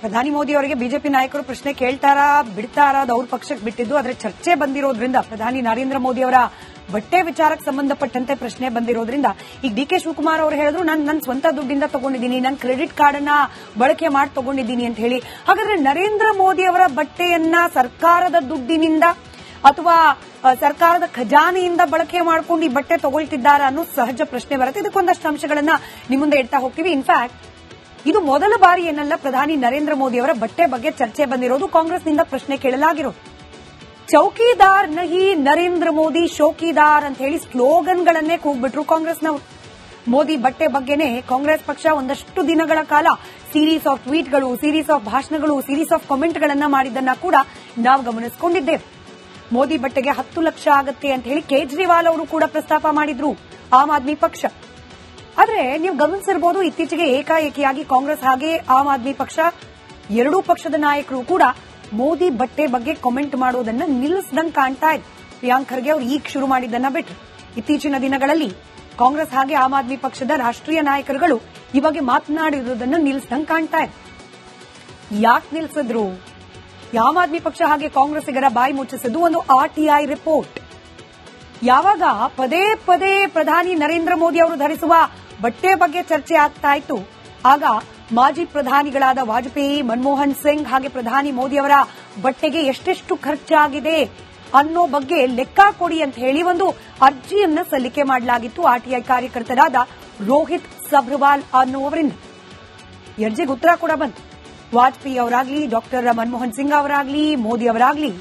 ಪ್ರಧಾನಿ ಮೋದಿ ಅವರಿಗೆ ಬಿಜೆಪಿ ನಾಯಕರು ಪ್ರಶ್ನೆ ಕೇಳ್ತಾರಾ ಬಿಡ್ತಾರಾ ಅದು ಅವ್ರ ಪಕ್ಷಕ್ಕೆ ಬಿಟ್ಟಿದ್ದು. ಆದ್ರೆ ಚರ್ಚೆ ಬಂದಿರೋದ್ರಿಂದ ಪ್ರಧಾನಿ ನರೇಂದ್ರ ಮೋದಿ ಅವರ ಬಟ್ಟೆ ವಿಚಾರಕ್ಕೆ ಸಂಬಂಧಪಟ್ಟಂತೆ ಪ್ರಶ್ನೆ ಬಂದಿರೋದ್ರಿಂದ ಈಗ ಡಿಕೆ ಶಿವಕುಮಾರ್ ಅವರು ಹೇಳಿದ್ರು ನನ್ನ ಸ್ವಂತ ದುಡ್ಡಿಂದ ತಗೊಂಡಿದ್ದೀನಿ, ನನ್ನ ಕ್ರೆಡಿಟ್ ಕಾರ್ಡ್ ಅನ್ನ ಬಳಕೆ ಮಾಡಿ ತಗೊಂಡಿದ್ದೀನಿ ಅಂತ ಹೇಳಿ. ಹಾಗಾದ್ರೆ ನರೇಂದ್ರ ಮೋದಿ ಅವರ ಬಟ್ಟೆಯನ್ನ ಸರ್ಕಾರದ ದುಡ್ಡಿನಿಂದ ಅಥವಾ ಸರ್ಕಾರದ ಖಜಾನೆಯಿಂದ ಬಳಕೆ ಮಾಡ್ಕೊಂಡು ಈ ಬಟ್ಟೆ ತಗೊಳ್ತಿದ್ದಾರಾ ಅನ್ನೋ ಸಹಜ ಪ್ರಶ್ನೆ ಬರುತ್ತೆ. ಇದಕ್ಕೊಂದಷ್ಟು ಅಂಶಗಳನ್ನ ನಿಮ್ಮ ಮುಂದೆ ಇಡ್ತಾ ಹೋಗ್ತೀವಿ. ಇನ್ಫ್ಯಾಕ್ಟ್ ಇದು ಮೊದಲ ಬಾರಿ ಏನಲ್ಲ ಪ್ರಧಾನಿ ನರೇಂದ್ರ ಮೋದಿ ಅವರ ಬಟ್ಟೆ ಬಗ್ಗೆ ಚರ್ಚೆ ಬಂದಿರೋದು. ಕಾಂಗ್ರೆಸ್ನಿಂದ ಪ್ರಶ್ನೆ ಕೇಳಲಾಗಿರೋದು. ಚೌಕಿದಾರ್ ನಹಿ ನರೇಂದ್ರ ಮೋದಿ ಶೋಕಿದಾರ್ ಅಂತ ಹೇಳಿ ಸ್ಲೋಗನ್ಗಳನ್ನೇ ಕೂಗ್ಬಿಟ್ರು ಕಾಂಗ್ರೆಸ್ನವರು. ಮೋದಿ ಬಟ್ಟೆ ಬಗ್ಗೆನೇ ಕಾಂಗ್ರೆಸ್ ಪಕ್ಷ ಒಂದಷ್ಟು ದಿನಗಳ ಕಾಲ ಸೀರೀಸ್ ಆಫ್ ಟ್ವೀಟ್ಗಳು, ಸೀರೀಸ್ ಆಫ್ ಭಾಷಣಗಳು, ಸೀರೀಸ್ ಆಫ್ ಕಾಮೆಂಟ್ಗಳನ್ನ ಮಾಡಿದ್ದನ್ನ ಕೂಡ ನಾವು ಗಮನಿಸಿಕೊಂಡಿದ್ದೇವೆ. ಮೋದಿ ಬಟ್ಟೆಗೆ 10 ಲಕ್ಷ ಆಗತ್ತೆ ಅಂತ ಹೇಳಿ ಕೇಜ್ರಿವಾಲ್ ಅವರು ಕೂಡ ಪ್ರಸ್ತಾಪ ಮಾಡಿದ್ರು, ಆಮ್ ಆದ್ಮಿ ಪಕ್ಷ. ಆದ್ರೆ ನೀವು ಗಮನಿಸಿರಬಹುದು, ಇತ್ತೀಚೆಗೆ ಏಕಾಏಕಿಯಾಗಿ ಕಾಂಗ್ರೆಸ್ ಹಾಗೆ ಆಮ್ ಆದ್ಮಿ ಪಕ್ಷ ಎರಡೂ ಪಕ್ಷದ ನಾಯಕರು ಕೂಡ ಮೋದಿ ಬಟ್ಟೆ ಬಗ್ಗೆ ಕಾಮೆಂಟ್ ಮಾಡೋದನ್ನ ನಿಲ್ಲಿಸದಂಗ್ ಕಾಣ್ತಾ ಇದೆ. ಪ್ರಿಯಾಂಕ್ ಖರ್ಗೆ ಅವರು ಈಗ ಶುರು ಮಾಡಿದ್ದನ್ನ ಬಿಟ್ರು. ಇತ್ತೀಚಿನ ದಿನಗಳಲ್ಲಿ ಕಾಂಗ್ರೆಸ್ ಹಾಗೆ ಆಮ್ ಆದ್ಮಿ ಪಕ್ಷದ ರಾಷ್ಟ್ರೀಯ ನಾಯಕರುಗಳು ಈ ಬಗ್ಗೆ ಮಾತನಾಡಿರುವುದನ್ನು ನಿಲ್ಲಿಸದಂಗ್ ಕಾಣ್ತಾ ಇದೆ. ಯಾಕೆ ನಿಲ್ಲಿಸಿದ್ರು? ಆಮ್ ಆದ್ಮಿ ಪಕ್ಷ ಹಾಗೆ ಕಾಂಗ್ರೆಸ್ಸಿಗರ ಬಾಯಿ ಮುಚ್ಚಿಸಿದ್ದು ಒಂದು ಆರ್ಟಿಐ ರಿಪೋರ್ಟ್. ಯಾವಾಗ ಪದೇ ಪದೇ ಪ್ರಧಾನಿ ನರೇಂದ್ರ ಮೋದಿ ಅವರು ಧರಿಸುವ ಬಟ್ಟೆ ಬಗ್ಗೆ ಚರ್ಚೆ ಆಗ್ತಾ ಇತ್ತು, ಆಗ ಮಾಜಿ ಪ್ರಧಾನಿಗಳಾದ ವಾಜಪೇಯಿ, ಮನಮೋಹನ್ ಸಿಂಗ್ ಹಾಗೆ ಪ್ರಧಾನಿ ಮೋದಿ ಅವರ ಬಟ್ಟೆಗೆ ಎಷ್ಟೆಷ್ಟು ಖರ್ಚಾಗಿದೆ ಅನ್ನೋ ಬಗ್ಗೆ ಲೆಕ್ಕ ಕೊಡಿ ಅಂತ ಹೇಳಿ ಒಂದು ಅರ್ಜಿಯನ್ನ ಸಲ್ಲಿಕೆ ಮಾಡಲಾಗಿತ್ತು ಆರ್ಟಿಐ ಕಾರ್ಯಕರ್ತರಾದ ರೋಹಿತ್ ಸಬ್ರವಾಲ್ ಅನ್ನುವವರಿಂದ. ಅರ್ಜಿಗೆ ಉತ್ತರ ಕೂಡ ಬಂತು. ವಾಜಪೇಯಿ ಅವರಾಗ್ಲಿ, ಡಾಕ್ಟರ್ ಮನಮೋಹನ್ ಸಿಂಗ್ ಅವರಾಗ್ಲಿ, ಮೋದಿ ಅವರಾಗ್ಲಿ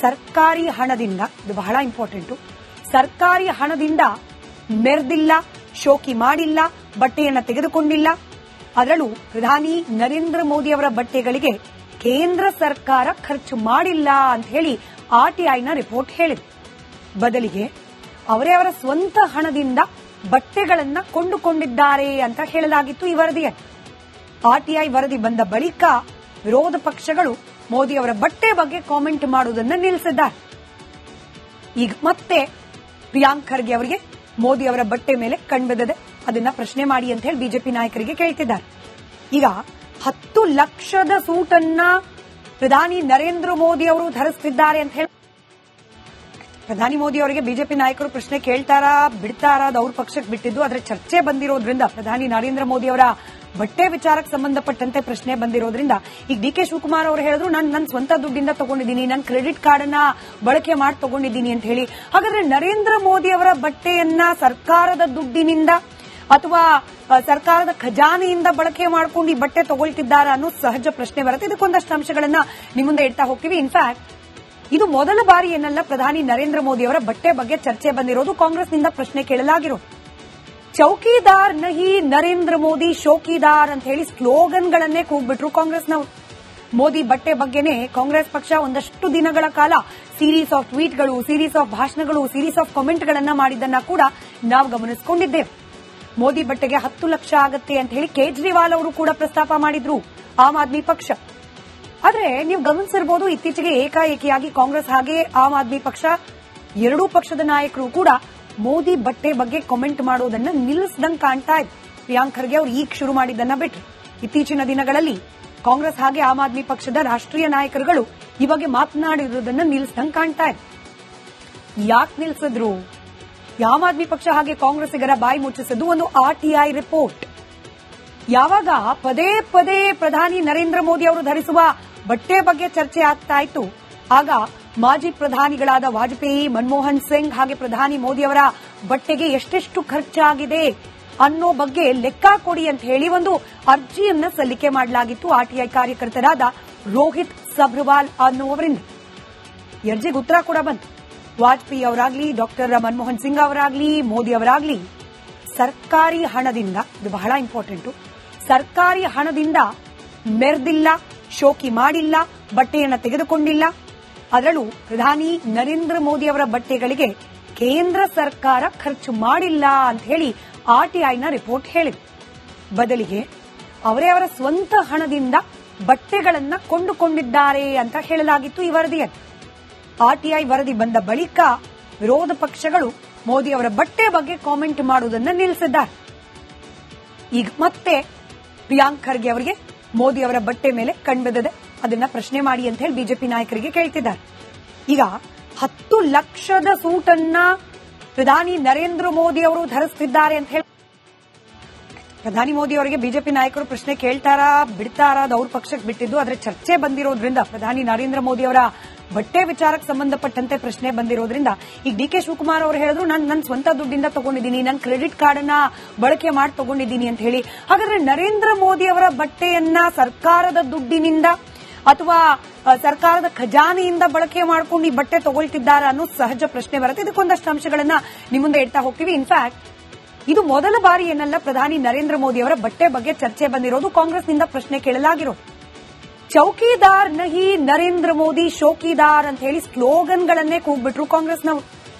ಸರ್ಕಾರಿ ಹಣದಿಂದ, ಇದು ಬಹಳ ಇಂಪಾರ್ಟೆಂಟ್, ಸರ್ಕಾರಿ ಹಣದಿಂದ ಮೆರೆದಿಲ್ಲ, ಶೋಕಿ ಮಾಡಿಲ್ಲ, ಬಟ್ಟೆಯನ್ನ ತೆಗೆದುಕೊಂಡಿಲ್ಲ. ಅದರಲ್ಲೂ ಪ್ರಧಾನಿ ನರೇಂದ್ರ ಮೋದಿ ಅವರ ಬಟ್ಟೆಗಳಿಗೆ ಕೇಂದ್ರ ಸರ್ಕಾರ ಖರ್ಚು ಮಾಡಿಲ್ಲ ಅಂತ ಹೇಳಿ ಆರ್ಟಿಐನ ರಿಪೋರ್ಟ್ ಹೇಳಿದೆ. ಬದಲಿಗೆ ಅವರೇ ಅವರ ಸ್ವಂತ ಹಣದಿಂದ ಬಟ್ಟೆಗಳನ್ನ ಕೊಂಡುಕೊಂಡಿದ್ದಾರೆ ಅಂತ ಹೇಳಲಾಗಿತ್ತು ಈ ವರದಿಯಲ್ಲಿ. ಆರ್ಟಿಐ ವರದಿ ಬಂದ ಬಳಿಕ ವಿರೋಧ ಪಕ್ಷಗಳು ಮೋದಿ ಅವರ ಬಟ್ಟೆ ಬಗ್ಗೆ ಕಾಮೆಂಟ್ ಮಾಡುವುದನ್ನು ನಿಲ್ಲಿಸಿದ್ದಾರೆ. ಈಗ ಮತ್ತೆ ಪ್ರಿಯಾಂಕ್ ಖರ್ಗೆ ಅವರಿಗೆ ಮೋದಿ ಅವರ ಬಟ್ಟೆ ಮೇಲೆ ಕಣ್ಬಿದ್ದಿದೆ, ಅದನ್ನ ಪ್ರಶ್ನೆ ಮಾಡಿ ಅಂತ ಹೇಳಿ ಬಿಜೆಪಿ ನಾಯಕರಿಗೆ ಕೇಳ್ತಿದ್ದಾರೆ. ಈಗ 10 ಲಕ್ಷದ ಸೂಟನ್ನ ಪ್ರಧಾನಿ ನರೇಂದ್ರ ಮೋದಿ ಅವರು ಧರಿಸುತ್ತಿದ್ದಾರೆ ಅಂತ ಹೇಳಿ ಪ್ರಧಾನಿ ಮೋದಿ ಅವರಿಗೆ ಬಿಜೆಪಿ ನಾಯಕರು ಪ್ರಶ್ನೆ ಕೇಳ್ತಾರಾ ಬಿಡ್ತಾರಾ ಅದು ಅವ್ರ ಪಕ್ಷಕ್ಕೆ ಬಿಟ್ಟಿದ್ದು. ಆದ್ರೆ ಚರ್ಚೆ ಬಂದಿರೋದ್ರಿಂದ ಪ್ರಧಾನಿ ನರೇಂದ್ರ ಮೋದಿ ಅವರ ಬಟ್ಟೆ ವಿಚಾರಕ್ಕೆ ಸಂಬಂಧಪಟ್ಟಂತೆ ಪ್ರಶ್ನೆ ಬಂದಿರೋದ್ರಿಂದ ಈಗ ಡಿಕೆ ಶಿವಕುಮಾರ್ ಅವರು ಹೇಳಿದ್ರು ನನ್ನ ಸ್ವಂತ ದುಡ್ಡಿಂದ ತಗೊಂಡಿದ್ದೀನಿ, ನನ್ನ ಕ್ರೆಡಿಟ್ ಕಾರ್ಡ್ ಅನ್ನ ಬಳಕೆ ಮಾಡಿ ತಗೊಂಡಿದ್ದೀನಿ ಅಂತ ಹೇಳಿ. ಹಾಗಾದ್ರೆ ನರೇಂದ್ರ ಮೋದಿ ಅವರ ಬಟ್ಟೆಯನ್ನ ಸರ್ಕಾರದ ದುಡ್ಡಿನಿಂದ ಅಥವಾ ಸರ್ಕಾರದ ಖಜಾನೆಯಿಂದ ಬಳಕೆ ಮಾಡ್ಕೊಂಡು ಈ ಬಟ್ಟೆ ತಗೊಳ್ತಿದ್ದಾರಾ ಅನ್ನೋ ಸಹಜ ಪ್ರಶ್ನೆ ಬರುತ್ತೆ. ಇದಕ್ಕೊಂದಷ್ಟು ಅಂಶಗಳನ್ನ ನಿಮ್ಮ ಮುಂದೆ ಇಡ್ತಾ ಹೋಗ್ತೀವಿ. ಇನ್ಫ್ಯಾಕ್ಟ್ ಇದು ಮೊದಲ ಬಾರಿ ಏನಲ್ಲ ಪ್ರಧಾನಿ ನರೇಂದ್ರ ಮೋದಿ ಅವರ ಬಟ್ಟೆ ಬಗ್ಗೆ ಚರ್ಚೆ ಬಂದಿರೋದು. ಕಾಂಗ್ರೆಸ್ನಿಂದ ಪ್ರಶ್ನೆ ಕೇಳಲಾಗಿರೋದು. ಚೌಕಿದಾರ್ ನಹಿ ನರೇಂದ್ರ ಮೋದಿ ಶೋಕಿದಾರ್ ಅಂತ ಹೇಳಿ ಸ್ಲೋಗನ್ಗಳನ್ನೇ ಕೂಗ್ಬಿಟ್ರು ಕಾಂಗ್ರೆಸ್ನವರು. ಮೋದಿ ಬಟ್ಟೆ ಬಗ್ಗೆನೇ ಕಾಂಗ್ರೆಸ್ ಪಕ್ಷ ಒಂದಷ್ಟು ದಿನಗಳ ಕಾಲ ಸೀರೀಸ್ ಆಫ್ ಟ್ವೀಟ್ಗಳು, ಸೀರೀಸ್ ಆಫ್ ಭಾಷಣಗಳು, ಸೀರೀಸ್ ಆಫ್ ಕಾಮೆಂಟ್ಗಳನ್ನ ಮಾಡಿದ್ದನ್ನ ಕೂಡ ನಾವು ಗಮನಿಸಿಕೊಂಡಿದ್ದೇವೆ. ಮೋದಿ ಬಟ್ಟೆಗೆ 10 ಲಕ್ಷ ಆಗತ್ತೆ ಅಂತ ಹೇಳಿ ಕೇಜ್ರಿವಾಲ್ ಅವರು ಕೂಡ ಪ್ರಸ್ತಾಪ ಮಾಡಿದ್ರು, ಆಮ್ ಆದ್ಮಿ ಪಕ್ಷ. ಆದ್ರೆ ನೀವು ಗಮನಿಸಿರಬಹುದು, ಇತ್ತೀಚೆಗೆ ಏಕಾಏಕಿಯಾಗಿ ಕಾಂಗ್ರೆಸ್ ಹಾಗೆ ಆಮ್ ಆದ್ಮಿ ಪಕ್ಷ ಎರಡೂ ಪಕ್ಷದ ನಾಯಕರು ಕೂಡ ಮೋದಿ ಬಟ್ಟೆ ಬಗ್ಗೆ ಕಾಮೆಂಟ್ ಮಾಡೋದನ್ನ ನಿಲ್ಲಿಸದಂಗ್ ಕಾಣ್ತಾ ಇದೆ. ಪ್ರಿಯಾಂಕ್ ಖರ್ಗೆ ಅವರು ಈಗ ಶುರು ಮಾಡಿದ್ದನ್ನ ಬಿಟ್ರು. ಇತ್ತೀಚಿನ ದಿನಗಳಲ್ಲಿ ಕಾಂಗ್ರೆಸ್ ಹಾಗೆ ಆಮ್ ಆದ್ಮಿ ಪಕ್ಷದ ರಾಷ್ಟ್ರೀಯ ನಾಯಕರುಗಳು ಈ ಬಗ್ಗೆ ಮಾತನಾಡಿರುವುದನ್ನು ನಿಲ್ಲಿಸದಂಗ್ ಕಾಣ್ತಾ ಇದೆ. ಯಾಕೆ ನಿಲ್ಲಿಸಿದ್ರು? ಆಮ್ ಆದ್ಮಿ ಪಕ್ಷ ಹಾಗೆ ಕಾಂಗ್ರೆಸ್ಸಿಗರ ಬಾಯಿ ಮುಚ್ಚಿಸಿದ್ದು ಒಂದು ಆರ್ಟಿಐ ರಿಪೋರ್ಟ್. ಯಾವಾಗ ಪದೇ ಪದೇ ಪ್ರಧಾನಿ ನರೇಂದ್ರ ಮೋದಿ ಅವರು ಧರಿಸುವ ಬಟ್ಟೆ ಬಗ್ಗೆ ಚರ್ಚೆ ಆಗ್ತಾ ಇತ್ತು, ಆಗ ಮಾಜಿ ಪ್ರಧಾನಿಗಳಾದ ವಾಜಪೇಯಿ, ಮನಮೋಹನ್ ಸಿಂಗ್ ಹಾಗೆ ಪ್ರಧಾನಿ ಮೋದಿ ಅವರ ಬಟ್ಟೆಗೆ ಎಷ್ಟೆಷ್ಟು ಖರ್ಚಾಗಿದೆ ಅನ್ನೋ ಬಗ್ಗೆ ಲೆಕ್ಕ ಕೊಡಿ ಅಂತ ಹೇಳಿ ಒಂದು ಅರ್ಜಿಯನ್ನ ಸಲ್ಲಿಕೆ ಮಾಡಲಾಗಿತ್ತು ಆರ್ಟಿಐ ಕಾರ್ಯಕರ್ತರಾದ ರೋಹಿತ್ ಸಬ್ರವಾಲ್ ಅನ್ನುವವರಿಂದ. ಅರ್ಜಿಗೆ ಉತ್ತರ ಕೂಡ ಬಂತು. ವಾಜಪೇಯಿ ಅವರಾಗ್ಲಿ, ಡಾಕ್ಟರ್ ಮನಮೋಹನ್ ಸಿಂಗ್ ಅವರಾಗ್ಲಿ, ಮೋದಿ ಅವರಾಗ್ಲಿ ಸರ್ಕಾರಿ ಹಣದಿಂದ, ಇದು ಬಹಳ ಇಂಪಾರ್ಟೆಂಟ್, ಸರ್ಕಾರಿ ಹಣದಿಂದ ಮೆರೆದಿಲ್ಲ, ಶೋಕಿ ಮಾಡಿಲ್ಲ, ಬಟ್ಟೆಯನ್ನ ತೆಗೆದುಕೊಂಡಿಲ್ಲ. ಅದರಲ್ಲೂ ಪ್ರಧಾನಿ ನರೇಂದ್ರ ಮೋದಿ ಅವರ ಬಟ್ಟೆಗಳಿಗೆ ಕೇಂದ್ರ ಸರ್ಕಾರ ಖರ್ಚು ಮಾಡಿಲ್ಲ ಅಂತ ಹೇಳಿ ಆರ್ಟಿಐನ ರಿಪೋರ್ಟ್ ಹೇಳಿದೆ. ಬದಲಿಗೆ ಅವರೇ ಅವರ ಸ್ವಂತ ಹಣದಿಂದ ಬಟ್ಟೆಗಳನ್ನ ಕೊಂಡುಕೊಂಡಿದ್ದಾರೆ ಅಂತ ಹೇಳಲಾಗಿತ್ತು ಈ ವರದಿಯಲ್ಲಿ. ಆರ್ಟಿಐ ವರದಿ ಬಂದ ಬಳಿಕ ವಿರೋಧ ಪಕ್ಷಗಳು ಮೋದಿ ಅವರ ಬಟ್ಟೆ ಬಗ್ಗೆ ಕಾಮೆಂಟ್ ಮಾಡುವುದನ್ನು ನಿಲ್ಲಿಸಿದ್ದಾರೆ. ಈಗ ಮತ್ತೆ ಪ್ರಿಯಾಂಕ್ ಖರ್ಗೆ ಅವರಿಗೆ ಮೋದಿ ಅವರ ಬಟ್ಟೆ ಮೇಲೆ ಕಣ್ಬೆದದೆ, ಅದನ್ನ ಪ್ರಶ್ನೆ ಮಾಡಿ ಅಂತ ಹೇಳಿ ಬಿಜೆಪಿ ನಾಯಕರಿಗೆ ಕೇಳ್ತಿದ್ದಾರೆ. ಈಗ 10 ಲಕ್ಷದ ಸೂಟನ್ನ ಪ್ರಧಾನಿ ನರೇಂದ್ರ ಮೋದಿ ಅವರು ಧರಿಸುತ್ತಿದ್ದಾರೆ ಅಂತ ಹೇಳಿ ಪ್ರಧಾನಿ ಮೋದಿ ಅವರಿಗೆ ಬಿಜೆಪಿ ನಾಯಕರು ಪ್ರಶ್ನೆ ಕೇಳ್ತಾರಾ ಬಿಡ್ತಾರಾ ಅದು ಅವ್ರ ಪಕ್ಷಕ್ಕೆ ಬಿಟ್ಟಿದ್ದು. ಆದ್ರೆ ಚರ್ಚೆ ಬಂದಿರೋದ್ರಿಂದ ಪ್ರಧಾನಿ ನರೇಂದ್ರ ಮೋದಿ ಅವರ ಬಟ್ಟೆ ವಿಚಾರಕ್ಕೆ ಸಂಬಂಧಪಟ್ಟಂತೆ ಪ್ರಶ್ನೆ ಬಂದಿರೋದ್ರಿಂದ ಈಗ ಡಿಕೆ ಶಿವಕುಮಾರ್ ಅವರು ಹೇಳಿದ್ರು, ನನ್ನ ಸ್ವಂತ ದುಡ್ಡಿಂದ ತಗೊಂಡಿದ್ದೀನಿ, ನನ್ನ ಕ್ರೆಡಿಟ್ ಕಾರ್ಡ್ ಅನ್ನ ಬಳಕೆ ಮಾಡಿ ತಗೊಂಡಿದ್ದೀನಿ ಅಂತ ಹೇಳಿ. ಹಾಗಾದ್ರೆ ನರೇಂದ್ರ ಮೋದಿ ಅವರ ಬಟ್ಟೆಯನ್ನ ಸರ್ಕಾರದ ದುಡ್ಡಿನಿಂದ ಅಥವಾ ಸರ್ಕಾರದ ಖಜಾನೆಯಿಂದ ಬಳಕೆ ಮಾಡ್ಕೊಂಡು ಈ ಬಟ್ಟೆ ತಗೊಳ್ತಿದ್ದಾರ ಅನ್ನೋ ಸಹಜ ಪ್ರಶ್ನೆ ಬರುತ್ತೆ. ಇದಕ್ಕೊಂದಷ್ಟು ಅಂಶಗಳನ್ನ ನಿಮ್ಮ ಮುಂದೆ ಇಡ್ತಾ ಹೋಗ್ತೀವಿ. ಇನ್ಫ್ಯಾಕ್ಟ್ ಇದು ಮೊದಲ ಬಾರಿ ಏನಲ್ಲ ಪ್ರಧಾನಿ ನರೇಂದ್ರ ಮೋದಿ ಅವರ ಬಟ್ಟೆ ಬಗ್ಗೆ ಚರ್ಚೆ ಬಂದಿರೋದು. ಕಾಂಗ್ರೆಸ್ನಿಂದ ಪ್ರಶ್ನೆ ಕೇಳಲಾಗಿರೋದು. ಚೌಕಿದಾರ್ ನಹಿ ನರೇಂದ್ರ ಮೋದಿ ಶೋಕಿದಾರ್ ಅಂತ ಹೇಳಿ ಸ್ಲೋಗನ್ಗಳನ್ನೇ ಕೂಗ್ಬಿಟ್ರು ಕಾಂಗ್ರೆಸ್ನವರು.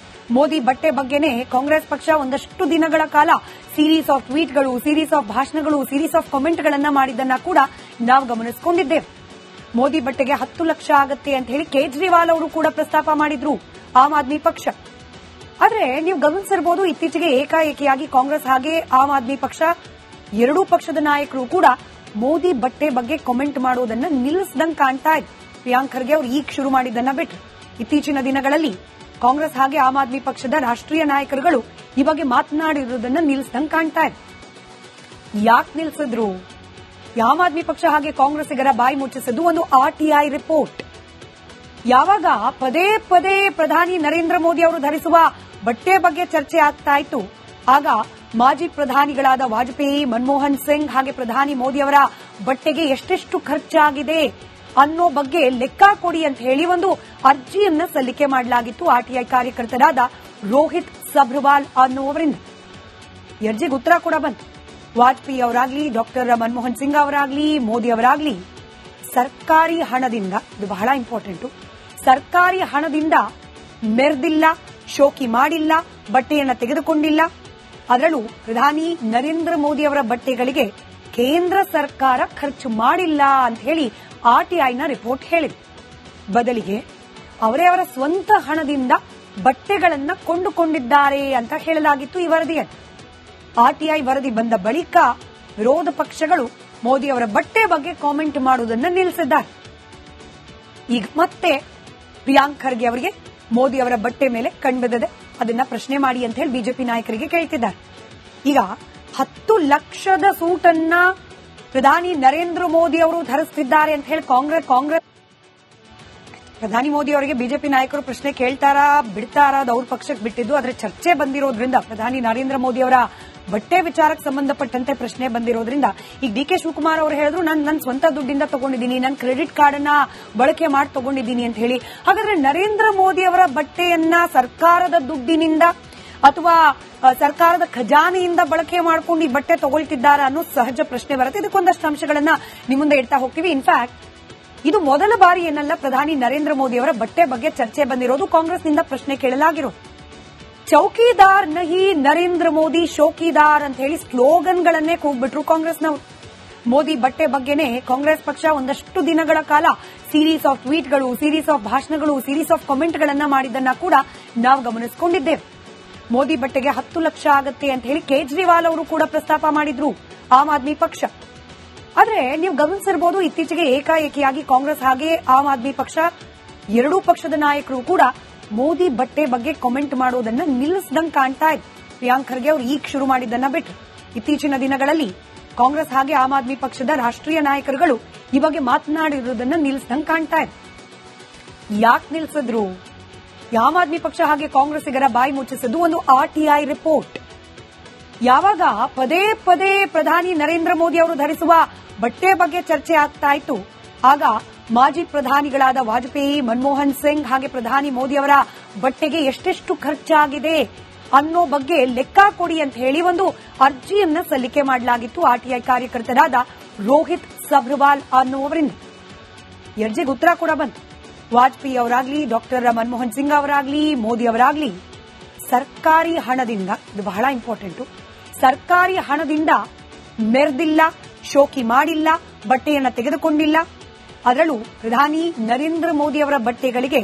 ಮೋದಿ ಬಟ್ಟೆ ಬಗ್ಗೆನೇ ಕಾಂಗ್ರೆಸ್ ಪಕ್ಷ ಒಂದಷ್ಟು ದಿನಗಳ ಕಾಲ ಸೀರೀಸ್ ಆಫ್ ಟ್ವೀಟ್ಗಳು, ಸೀರೀಸ್ ಆಫ್ ಭಾಷಣಗಳು, ಸೀರೀಸ್ ಆಫ್ ಕಾಮೆಂಟ್ಗಳನ್ನ ಮಾಡಿದ್ದನ್ನ ಕೂಡ ನಾವು ಗಮನಿಸಿಕೊಂಡಿದ್ದೇವೆ. ಮೋದಿ ಬಟ್ಟೆಗೆ 10 ಲಕ್ಷ ಆಗತ್ತೆ ಅಂತ ಹೇಳಿ ಕೇಜ್ರಿವಾಲ್ ಅವರು ಕೂಡ ಪ್ರಸ್ತಾಪ ಮಾಡಿದ್ರು, ಆಮ್ ಆದ್ಮಿ ಪಕ್ಷ. ಆದ್ರೆ ನೀವು ಗಮನಿಸಿರಬಹುದು, ಇತ್ತೀಚೆಗೆ ಏಕಾಏಕಿಯಾಗಿ ಕಾಂಗ್ರೆಸ್ ಹಾಗೆ ಆಮ್ ಆದ್ಮಿ ಪಕ್ಷ ಎರಡೂ ಪಕ್ಷದ ನಾಯಕರು ಕೂಡ ಮೋದಿ ಬಟ್ಟೆ ಬಗ್ಗೆ ಕಾಮೆಂಟ್ ಮಾಡೋದನ್ನ ನಿಲ್ಲಿಸದಂಗೆ ಕಾಣ್ತಾ ಇದೆ. ಪ್ರಿಯಾಂಕ್ ಖರ್ಗೆ ಅವರು ಈಗ ಶುರು ಮಾಡಿದ್ದನ್ನ ಬಿಟ್ಟರು. ಇತ್ತೀಚಿನ ದಿನಗಳಲ್ಲಿ ಕಾಂಗ್ರೆಸ್ ಹಾಗೆ ಆಮ್ ಆದ್ಮಿ ಪಕ್ಷದ ರಾಷ್ಟ್ರೀಯ ನಾಯಕರುಗಳು ಈ ಬಗ್ಗೆ ಮಾತನಾಡಿರುವುದನ್ನ ನಿಲ್ಲಿಸದಂಗೆ ಕಾಣ್ತಾ ಇದೆ. ಯಾಕೆ ನಿಲ್ಲಿಸಿದ್ರು? ಆಮ್ ಆದ್ಮಿ ಪಕ್ಷ ಹಾಗೆ ಕಾಂಗ್ರೆಸ್ಸಿಗರ ಬಾಯಿ ಮುಚ್ಚಿಸಿದ್ದು ಒಂದು ಆರ್ಟಿಐ ರಿಪೋರ್ಟ್. ಯಾವಾಗ ಪದೇ ಪದೇ ಪ್ರಧಾನಿ ನರೇಂದ್ರ ಮೋದಿ ಅವರು ಧರಿಸುವ ಬಟ್ಟೆ ಬಗ್ಗೆ ಚರ್ಚೆ ಆಗ್ತಾ ಇತ್ತು, ಆಗ ಮಾಜಿ ಪ್ರಧಾನಿಗಳಾದ ವಾಜಪೇಯಿ, ಮನಮೋಹನ್ ಸಿಂಗ್ ಹಾಗೆ ಪ್ರಧಾನಿ ಮೋದಿ ಅವರ ಬಟ್ಟೆಗೆ ಎಷ್ಟೆಷ್ಟು ಖರ್ಚಾಗಿದೆ ಅನ್ನೋ ಬಗ್ಗೆ ಲೆಕ್ಕ ಕೊಡಿ ಅಂತ ಹೇಳಿ ಒಂದು ಅರ್ಜಿಯನ್ನ ಸಲ್ಲಿಕೆ ಮಾಡಲಾಗಿತ್ತು ಆರ್ಟಿಐ ಕಾರ್ಯಕರ್ತರಾದ ರೋಹಿತ್ ಸಬ್ರವಾಲ್ ಅನ್ನುವವರಿಂದ. ಅರ್ಜಿಗೆ ಉತ್ತರ ಕೂಡ ಬಂತು. ವಾಜಪೇಯಿ ಅವರಾಗ್ಲಿ, ಡಾಕ್ಟರ್ ಮನಮೋಹನ್ ಸಿಂಗ್ ಅವರಾಗ್ಲಿ, ಮೋದಿ ಅವರಾಗ್ಲಿ ಸರ್ಕಾರಿ ಹಣದಿಂದ, ಇದು ಬಹಳ ಇಂಪಾರ್ಟೆಂಟ್, ಸರ್ಕಾರಿ ಹಣದಿಂದ ಮೆರೆದಿಲ್ಲ, ಶೋಕಿ ಮಾಡಿಲ್ಲ, ಬಟ್ಟೆಯನ್ನ ತೆಗೆದುಕೊಂಡಿಲ್ಲ. ಅದರಲ್ಲೂ ಪ್ರಧಾನಿ ನರೇಂದ್ರ ಮೋದಿ ಅವರ ಬಟ್ಟೆಗಳಿಗೆ ಕೇಂದ್ರ ಸರ್ಕಾರ ಖರ್ಚು ಮಾಡಿಲ್ಲ ಅಂತ ಹೇಳಿ ಆರ್ಟಿಐನ ರಿಪೋರ್ಟ್ ಹೇಳಿದೆ. ಬದಲಿಗೆ ಅವರ ಸ್ವಂತ ಹಣದಿಂದ ಬಟ್ಟೆಗಳನ್ನ ಕೊಂಡುಕೊಂಡಿದ್ದಾರೆ ಅಂತ ಹೇಳಲಾಗಿತ್ತು ಈ ವರದಿಯಲ್ಲಿ. ಆರ್ಟಿಐ ವರದಿ ಬಂದ ಬಳಿಕ ವಿರೋಧ ಪಕ್ಷಗಳು ಮೋದಿ ಅವರ ಬಟ್ಟೆ ಬಗ್ಗೆ ಕಾಮೆಂಟ್ ಮಾಡುವುದನ್ನು ನಿಲ್ಲಿಸಿದ್ದಾರೆ. ಈಗ ಮತ್ತೆ ಪ್ರಿಯಾಂಕ್ ಖರ್ಗೆ ಅವರಿಗೆ ಮೋದಿ ಅವರ ಬಟ್ಟೆ ಮೇಲೆ ಕಣ್ಬೆದದೆ, ಅದನ್ನ ಪ್ರಶ್ನೆ ಮಾಡಿ ಅಂತ ಹೇಳಿ ಬಿಜೆಪಿ ನಾಯಕರಿಗೆ ಕೇಳ್ತಿದ್ದಾರೆ. ಈಗ 10 ಲಕ್ಷದ ಸೂಟನ್ನ ಪ್ರಧಾನಿ ನರೇಂದ್ರ ಮೋದಿ ಅವರು ಧರಿಸುತ್ತಿದ್ದಾರೆ ಅಂತ ಹೇಳಿ ಕಾಂಗ್ರೆಸ್ ಪ್ರಧಾನಿ ಮೋದಿ ಅವರಿಗೆ ಬಿಜೆಪಿ ನಾಯಕರು ಪ್ರಶ್ನೆ ಕೇಳ್ತಾರಾ ಬಿಡ್ತಾರಾ ಅದು ಅವ್ರ ಪಕ್ಷಕ್ಕೆ ಬಿಟ್ಟಿದ್ದು. ಆದ್ರೆ ಚರ್ಚೆ ಬಂದಿರೋದ್ರಿಂದ ಪ್ರಧಾನಿ ನರೇಂದ್ರ ಮೋದಿ ಅವರ ಬಟ್ಟೆ ವಿಚಾರಕ್ಕೆ ಸಂಬಂಧಪಟ್ಟಂತೆ ಪ್ರಶ್ನೆ ಬಂದಿರೋದ್ರಿಂದ ಈಗ ಡಿಕೆ ಶಿವಕುಮಾರ್ ಅವರು ಹೇಳಿದ್ರು, ನನ್ನ ಸ್ವಂತ ದುಡ್ಡಿಂದ ತಗೊಂಡಿದ್ದೀನಿ, ನನ್ನ ಕ್ರೆಡಿಟ್ ಕಾರ್ಡ್ ಅನ್ನ ಬಳಕೆ ಮಾಡಿ ತಗೊಂಡಿದ್ದೀನಿ ಅಂತ ಹೇಳಿ. ಹಾಗಾದ್ರೆ ನರೇಂದ್ರ ಮೋದಿ ಅವರ ಬಟ್ಟೆಯನ್ನ ಸರ್ಕಾರದ ದುಡ್ಡಿನಿಂದ ಅಥವಾ ಸರ್ಕಾರದ ಖಜಾನೆಯಿಂದ ಬಳಕೆ ಮಾಡ್ಕೊಂಡು ಈ ಬಟ್ಟೆ ತಗೊಳ್ತಿದ್ದಾರಾ ಅನ್ನೋ ಸಹಜ ಪ್ರಶ್ನೆ ಬರುತ್ತೆ. ಇದಕ್ಕೊಂದಷ್ಟು ಅಂಶಗಳನ್ನ ನಿಮ್ಮ ಮುಂದೆ ಇಡ್ತಾ ಹೋಗ್ತೀವಿ. ಇನ್ಫ್ಯಾಕ್ಟ್ ಇದು ಮೊದಲ ಬಾರಿ ಏನಲ್ಲ ಪ್ರಧಾನಿ ನರೇಂದ್ರ ಮೋದಿ ಅವರ ಬಟ್ಟೆ ಬಗ್ಗೆ ಚರ್ಚೆ ಬಂದಿರೋದು. ಕಾಂಗ್ರೆಸ್ನಿಂದ ಪ್ರಶ್ನೆ ಕೇಳಲಾಗಿರೋದು. ಚೌಕಿದಾರ್ ನಹಿ ನರೇಂದ್ರ ಮೋದಿ ಶೋಕಿದಾರ್ ಅಂತ ಹೇಳಿ ಸ್ಲೋಗನ್ಗಳನ್ನೇ ಕೂಗ್ಬಿಟ್ರು ಕಾಂಗ್ರೆಸ್ನವರು. ಮೋದಿ ಬಟ್ಟೆ ಬಗ್ಗೆನೇ ಕಾಂಗ್ರೆಸ್ ಪಕ್ಷ ಒಂದಷ್ಟು ದಿನಗಳ ಕಾಲ ಸೀರೀಸ್ ಆಫ್ ಟ್ವೀಟ್ಗಳು, ಸೀರೀಸ್ ಆಫ್ ಭಾಷಣಗಳು, ಸೀರೀಸ್ ಆಫ್ ಕಾಮೆಂಟ್ಗಳನ್ನ ಮಾಡಿದ್ದನ್ನ ಕೂಡ ನಾವು ಗಮನಿಸಿಕೊಂಡಿದ್ದೇವೆ. ಮೋದಿ ಬಟ್ಟೆಗೆ 10 ಲಕ್ಷ ಆಗತ್ತೆ ಅಂತ ಹೇಳಿ ಕೇಜ್ರಿವಾಲ್ ಅವರು ಕೂಡ ಪ್ರಸ್ತಾಪ ಮಾಡಿದ್ರು, ಆಮ್ ಆದ್ಮಿ ಪಕ್ಷ. ಆದ್ರೆ ನೀವು ಗಮನಿಸಿರಬಹುದು, ಇತ್ತೀಚೆಗೆ ಏಕಾಏಕಿಯಾಗಿ ಕಾಂಗ್ರೆಸ್ ಹಾಗೆ ಆಮ್ ಆದ್ಮಿ ಪಕ್ಷ ಎರಡೂ ಪಕ್ಷದ ನಾಯಕರು ಕೂಡ ಮೋದಿ ಬಟ್ಟೆ ಬಗ್ಗೆ ಕಾಮೆಂಟ್ ಮಾಡೋದನ್ನ ನಿಲ್ಲಿಸದಂಗೆ ಕಾಣ್ತಾ ಇದೆ. ಪ್ರಿಯಾಂಕ್ ಖರ್ಗೆ ಅವರು ಈಗ ಶುರು ಮಾಡಿದ್ದನ್ನ ಬಿಟ್ಟರು. ಇತ್ತೀಚಿನ ದಿನಗಳಲ್ಲಿ ಕಾಂಗ್ರೆಸ್ ಹಾಗೆ ಆಮ್ ಆದ್ಮಿ ಪಕ್ಷದ ರಾಷ್ಟ್ರೀಯ ನಾಯಕರುಗಳು ಈ ಬಗ್ಗೆ ಮಾತನಾಡಿರುವುದನ್ನ ನಿಲ್ಲಿಸದಂಗೆ ಕಾಣ್ತಾ ಇದೆ. ಯಾಕೆ ನಿಲ್ಲಿಸಿದ್ರು? ಆಮ್ ಆದ್ಮಿ ಪಕ್ಷ ಹಾಗೆ ಕಾಂಗ್ರೆಸ್ಸಿಗರ ಬಾಯಿ ಮುಚ್ಚಿಸಿದ್ದು ಒಂದು ಆರ್ಟಿಐ ರಿಪೋರ್ಟ್. ಯಾವಾಗ ಪದೇ ಪದೇ ಪ್ರಧಾನಿ ನರೇಂದ್ರ ಮೋದಿ ಅವರು ಧರಿಸುವ ಬಟ್ಟೆ ಬಗ್ಗೆ ಚರ್ಚೆ ಆಗ್ತಾ ಇತ್ತು, ಆಗ ಮಾಜಿ ಪ್ರಧಾನಿಗಳಾದ ವಾಜಪೇಯಿ, ಮನಮೋಹನ್ ಸಿಂಗ್ ಹಾಗೆ ಪ್ರಧಾನಿ ಮೋದಿ ಅವರ ಬಟ್ಟೆಗೆ ಎಷ್ಟೆಷ್ಟು ಖರ್ಚಾಗಿದೆ ಅನ್ನೋ ಬಗ್ಗೆ ಲೆಕ್ಕ ಕೊಡಿ ಅಂತ ಹೇಳಿ ಒಂದು ಅರ್ಜಿಯನ್ನ ಸಲ್ಲಿಕೆ ಮಾಡಲಾಗಿತ್ತು ಆರ್ಟಿಐ ಕಾರ್ಯಕರ್ತರಾದ ರೋಹಿತ್ ಸಬ್ರವಾಲ್ ಅನ್ನುವವರಿಂದ. ಅರ್ಜಿಗೆ ಉತ್ತರ ಕೂಡ ಬಂತು. ವಾಜಪೇಯಿ ಅವರಾಗ್ಲಿ, ಡಾಕ್ಟರ್ ಮನಮೋಹನ್ ಸಿಂಗ್ ಅವರಾಗ್ಲಿ, ಮೋದಿ ಅವರಾಗ್ಲಿ ಸರ್ಕಾರಿ ಹಣದಿಂದ, ಇದು ಬಹಳ ಇಂಪಾರ್ಟೆಂಟ್, ಸರ್ಕಾರಿ ಹಣದಿಂದ ಮೆರೆದಿಲ್ಲ, ಶೋಕಿ ಮಾಡಿಲ್ಲ, ಬಟ್ಟೆಯನ್ನ ತೆಗೆದುಕೊಂಡಿಲ್ಲ. ಅದರಲ್ಲೂ ಪ್ರಧಾನಿ ನರೇಂದ್ರ ಮೋದಿ ಅವರ ಬಟ್ಟೆಗಳಿಗೆ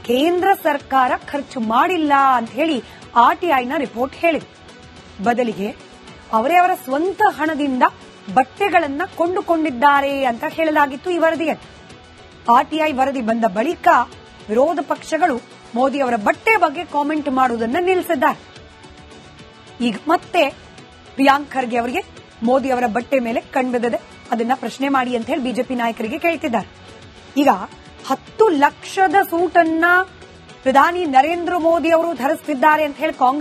ಕೇಂದ್ರ ಸರ್ಕಾರ ಖರ್ಚು ಮಾಡಿಲ್ಲ ಅಂತ ಹೇಳಿ ಆರ್ಟಿಐನ ರಿಪೋರ್ಟ್ ಹೇಳಿದೆ. ಬದಲಿಗೆ ಅವರ ಸ್ವಂತ ಹಣದಿಂದ ಬಟ್ಟೆಗಳನ್ನ ಕೊಂಡುಕೊಂಡಿದ್ದಾರೆ ಅಂತ ಹೇಳಲಾಗಿತ್ತು ಈ ವರದಿಯಲ್ಲಿ. ಆರ್ಟಿಐ ವರದಿ ಬಂದ ಬಳಿಕ ವಿರೋಧ ಪಕ್ಷಗಳು ಮೋದಿ ಅವರ ಬಟ್ಟೆ ಬಗ್ಗೆ ಕಾಮೆಂಟ್ ಮಾಡುವುದನ್ನು ನಿಲ್ಲಿಸಿದ್ದಾರೆ. ಈಗ ಮತ್ತೆ ಪ್ರಿಯಾಂಕ್ ಖರ್ಗೆ ಅವರಿಗೆ ಮೋದಿ ಅವರ ಬಟ್ಟೆ ಮೇಲೆ ಕಣ್ಬಿದ್ದಿದೆ, ಅದನ್ನ ಪ್ರಶ್ನೆ ಮಾಡಿ ಅಂತ ಹೇಳಿ ಬಿಜೆಪಿ ನಾಯಕರಿಗೆ ಕೇಳ್ತಿದ್ದಾರೆ. ಈಗ 10 ಲಕ್ಷದ ಸೂಟನ್ನ ಪ್ರಧಾನಿ ನರೇಂದ್ರ ಮೋದಿ ಅವರು ಧರಿಸುತ್ತಿದ್ದಾರೆ ಅಂತ ಹೇಳಿ ಕಾಂಗ್ರೆಸ್